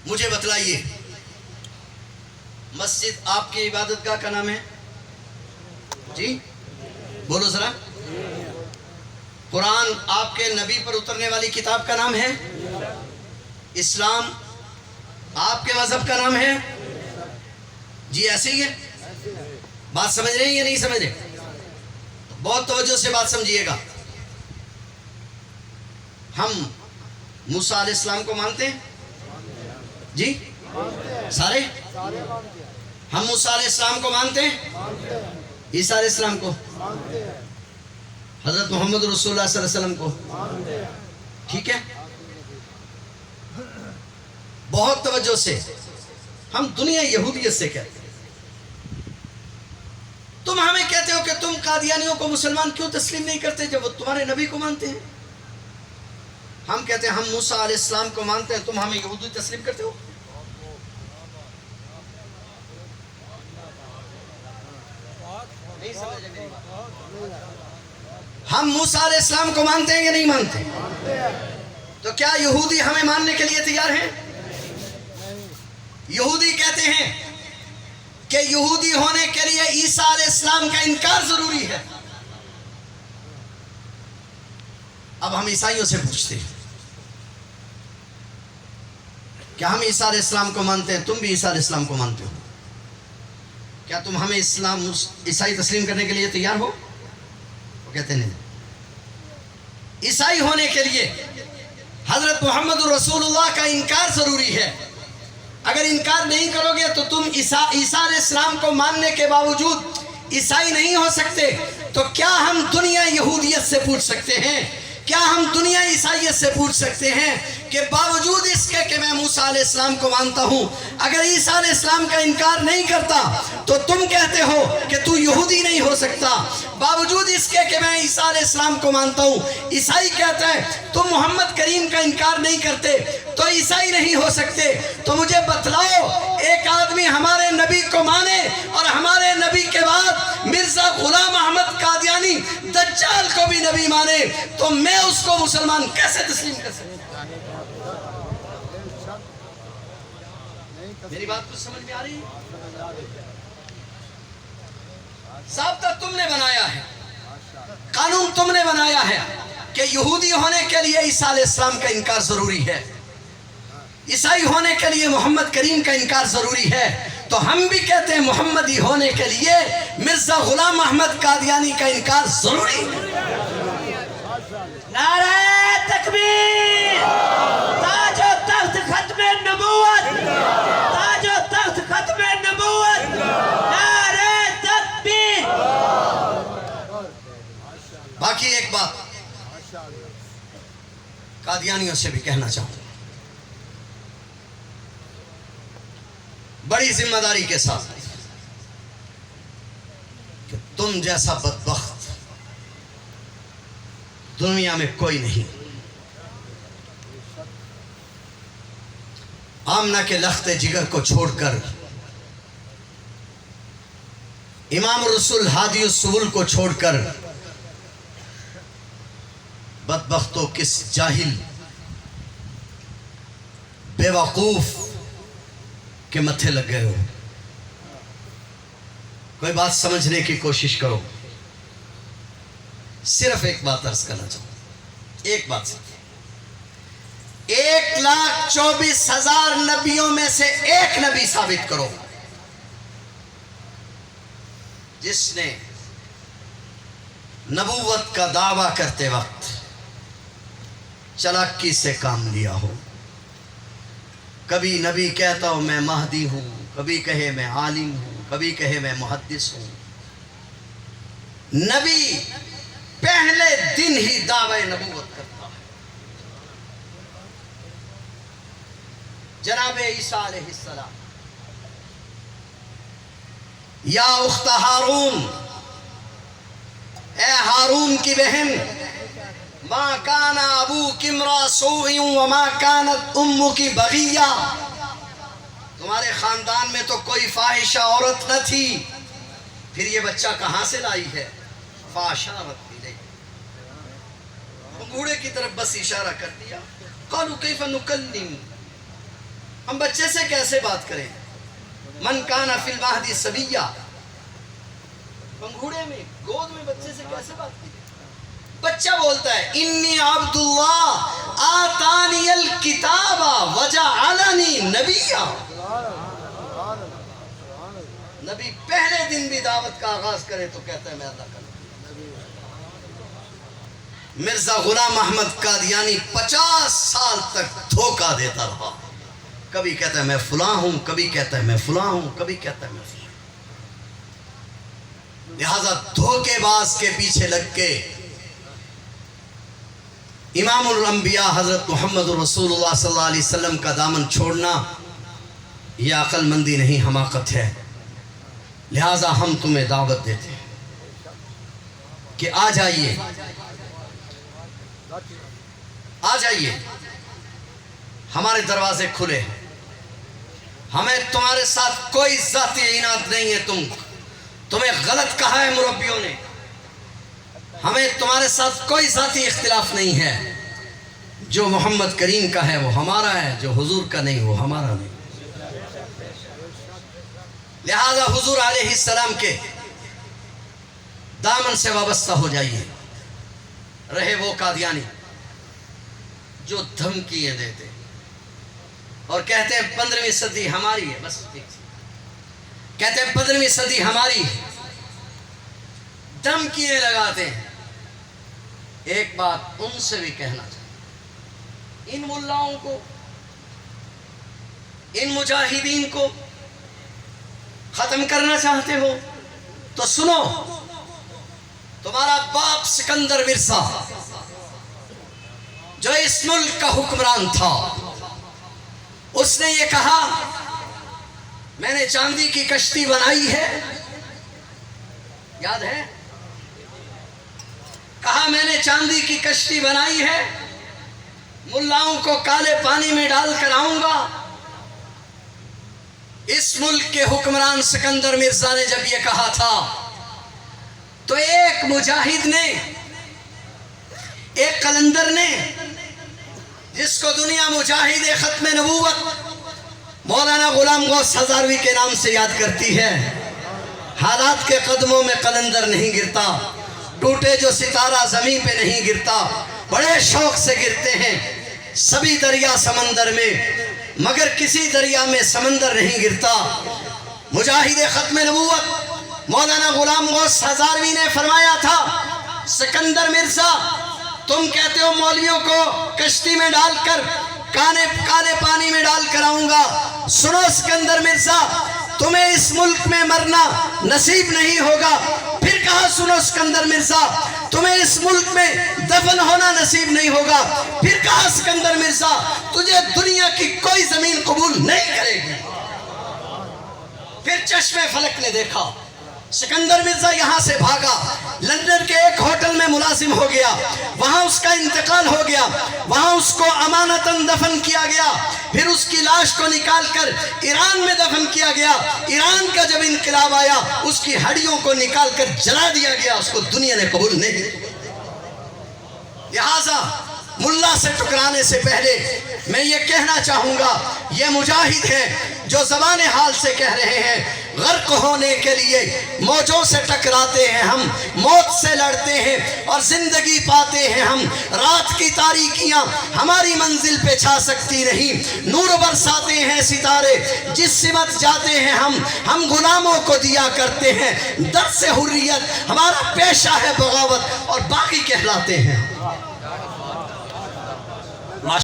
مجھے بتلائیے مسجد آپ کی عبادت گاہ کا نام ہے؟ جی بولو ذرا. قرآن آپ کے نبی پر اترنے والی کتاب کا نام ہے؟ اسلام آپ کے مذہب کا نام ہے؟ جی ایسے ہی ہے. بات سمجھ رہے ہیں یا نہیں سمجھ رہے؟ بہت توجہ سے بات سمجھیے گا. ہم موسیٰ علیہ السلام کو مانتے ہیں؟ جی سارے ہم موسیٰ علیہ السلام کو مانتے ہیں؟ عیسیٰ علیہ السلام کو؟ حضرت محمد رسول اللہ صلی اللہ علیہ وسلم کو؟ ٹھیک ہے. بہت توجہ سے. ہم دنیا یہودیت سے کہتے ہیں. تم ہمیں کہتے ہو کہ تم قادیانیوں کو مسلمان کیوں تسلیم نہیں کرتے جب وہ تمہارے نبی کو مانتے ہیں؟ ہم کہتے ہیں ہم موسیٰ علیہ السلام کو مانتے ہیں, تم ہمیں یہودی تسلیم کرتے ہو؟ ہم موسیٰ علیہ السلام کو مانتے ہیں یا نہیں مانتے؟ تو کیا یہودی ہمیں ماننے کے لیے تیار ہیں؟ یہودی کہتے ہیں کہ یہودی ہونے کے لیے عیسیٰ علیہ السلام کا انکار ضروری ہے. اب ہم عیسائیوں سے پوچھتے ہیں کیا ہم عیسیٰ علیہ السلام کو مانتے ہیں؟ تم بھی عیسیٰ علیہ السلام کو مانتے ہو؟ کیا تم ہمیں اسلام عیسائی تسلیم کرنے کے لیے تیار ہو؟ وہ کہتے نہیں. عیسائی ہونے کے لیے حضرت محمد رسول اللہ کا انکار ضروری ہے. اگر انکار نہیں کرو گے تو تم عیسیٰ علیہ السلام کو ماننے کے باوجود عیسائی نہیں ہو سکتے. تو کیا ہم دنیا یہودیت سے پوچھ سکتے ہیں, کیا ہم دنیا عیسائیت سے پوچھ سکتے ہیں کہ باوجود اس کے کہ میں موسیٰ علیہ السلام کو مانتا ہوں, اگر عیسیٰ علیہ السلام کا انکار نہیں کرتا تو تم کہتے ہو کہ تو یہودی نہیں ہو سکتا. باوجود اس کے کہ میں عیسیٰ علیہ السلام کو مانتا ہوں, عیسائی کہتا ہے تم محمد کریم کا انکار نہیں کرتے تو عیسائی نہیں ہو سکتے. تو مجھے بتلاؤ ایک آدمی ہمارے نبی کو مانے اور ہمارے نبی کے بعد مرزا غلام احمد قادیانی دجال کو بھی نبی مانے, تو میں اس کو مسلمان کیسے تسلیم کر سکتا؟ میری بات کو سمجھ میں آ رہی ہے؟ ضابطہ تم نے بنایا ہے, قانون تم نے بنایا ہے کہ یہودی ہونے کے لیے عیسیٰ علیہ السلام کا انکار ضروری ہے, عیسائی ہونے کے لیے محمد کریم کا انکار ضروری ہے. تو ہم بھی کہتے ہیں محمدی ہونے کے لیے مرزا غلام احمد قادیانی کا انکار ضروری ہے. نعرہ تکبیر, تاج و تخت ختم نبوت, تاج و تخت ختم نبوت, نعرہ تکبیر. باقی ایک بات قادیانیوں سے بھی کہنا چاہوں گا بڑی ذمہ داری کے ساتھ کہ تم جیسا بدبخت دنیا میں کوئی نہیں. آمنہ کے لخت جگر کو چھوڑ کر, امام الرسول ہادی السبل کو چھوڑ کر, بدبختوں کس جاہل بے وقوف کے متھے لگ گئے ہو. کوئی بات سمجھنے کی کوشش کرو. صرف ایک بات عرض کرنا چاہوں, ایک بات سمجھیں. 1,24,000 نبیوں میں سے ایک نبی ثابت کرو جس نے نبوت کا دعویٰ کرتے وقت چلاکی سے کام لیا ہو. کبھی نبی کہتا ہو میں مہدی ہوں, کبھی کہے میں عالم ہوں, کبھی کہے میں محدث ہوں. نبی پہلے دن ہی دعوی نبوت کرتا ہے. جناب عیسیٰ علیہ السلام, یا اخت ہارون, اے ہارون کی بہن, ما کان ابوک امرا سوء وما کانت امک بغیہ, تمہارے خاندان میں تو کوئی فاحشہ عورت نہ تھی, پھر یہ بچہ کہاں سے لائی ہے؟ فاشارت الیہ, بوڑھے کی طرف بس اشارہ کر دیا. قالوا کیف نکلم ہم بچے سے کیسے بات کریں؟ من کانا فی المہدی صبیہ، پنگھوڑے میں گود میں بچے سے کیسے بات کی؟ بچہ بولتا ہے انی عبداللہ آتانی الکتاب وجعلنی نبیا۔ نبی پہلے دن بھی دعوت کا آغاز کرے تو کہتا ہے میں اللہ کا نبی۔ مرزا غلام احمد قادیانی 50 سال تک دھوکہ دیتا رہا، کبھی کہتا ہے میں فلاں ہوں، کبھی کہتا ہے میں فلاں ہوں، کبھی کہتا ہے میں فلاں۔ لہذا دھوکے باز کے پیچھے لگ کے امام الانبیاء حضرت محمد رسول اللہ صلی اللہ علیہ وسلم کا دامن چھوڑنا یہ عقل مندی نہیں، حماقت ہے۔ لہذا ہم تمہیں دعوت دیتے ہیں کہ آ جائیے، آ جائیے، ہمارے دروازے کھلے ہیں، ہمیں تمہارے ساتھ کوئی ذاتی عناد نہیں ہے، تمہیں غلط کہا ہے مربیوں نے، ہمیں تمہارے ساتھ کوئی ذاتی اختلاف نہیں ہے، جو محمد کریم کا ہے وہ ہمارا ہے، جو حضور کا نہیں وہ ہمارا نہیں۔ لہذا حضور علیہ السلام کے دامن سے وابستہ ہو جائیے۔ رہے وہ قادیانی جو دھمکیاں دیتے اور کہتے ہیں 15ویں صدی ہماری ہے، بس کہتے ہیں 15ویں صدی ہماری ہے، دھمکیاں لگاتے ہیں۔ ایک بات ان سے بھی کہنا چاہیے، ان ملاؤں کو، ان مجاہدین کو ختم کرنا چاہتے ہو تو سنو، تمہارا باپ سکندر مرزا جو اس ملک کا حکمران تھا، اس نے یہ کہا میں نے چاندی کی کشتی بنائی ہے، یاد ہے؟ کہا میں نے چاندی کی کشتی بنائی ہے، ملاؤں کو کالے پانی میں ڈال کر آؤں گا۔ اس ملک کے حکمران سکندر مرزا نے جب یہ کہا تھا تو ایک مجاہد نے، ایک قلندر نے، جس کو دنیا مجاہد ختم نبوت مولانا غلام غوث ہزاروی کے نام سے یاد کرتی ہے، حالات کے قدموں میں قلندر نہیں گرتا، ٹوٹے جو ستارہ زمین پہ نہیں گرتا، بڑے شوق سے گرتے ہیں سبھی دریا سمندر میں، مگر کسی دریا میں سمندر نہیں گرتا۔ مجاہد ختم نبوت مولانا غلام غوث ہزاروی نے فرمایا تھا سکندر مرزا تم کہتے ہو مولویوں کو کشتی میں ڈال کر کالے پانی میں ڈال کر آؤں گا، سنو سکندر مرزا تمہیں اس ملک میں مرنا نصیب نہیں ہوگا۔ پھر کہا سنو سکندر مرزا تمہیں اس ملک میں دفن ہونا نصیب نہیں ہوگا۔ پھر کہا سکندر مرزا تجھے دنیا کی کوئی زمین قبول نہیں کرے گی۔ پھر چشم فلک نے دیکھا، سکندر مرزا یہاں سے بھاگا، لندن کے ایک ہوٹل میں ملازم ہو گیا، وہاں اس کا انتقال ہو گیا، وہاں اس کو امانتاً دفن کیا گیا، پھر اس کی لاش کو نکال کر ایران میں دفن کیا گیا۔ ایران کا جب انقلاب آیا اس کی ہڈیوں کو نکال کر جلا دیا گیا، اس کو دنیا نے قبول نہیں کیا۔ لہٰذا ملا سے ٹکرانے سے پہلے میں یہ کہنا چاہوں گا، یہ مجاہد ہیں جو زبان حال سے کہہ رہے ہیں غرق ہونے کے لیے موجوں سے ٹکراتے ہیں ہم، موت سے لڑتے ہیں اور زندگی پاتے ہیں ہم، رات کی تاریکیاں ہماری منزل پہ چھا سکتی نہیں، نور برساتے ہیں ستارے جس سمت جاتے ہیں ہم غلاموں کو دیا کرتے ہیں درس حریت، ہمارا پیشہ ہے بغاوت اور باقی کہلاتے ہیں۔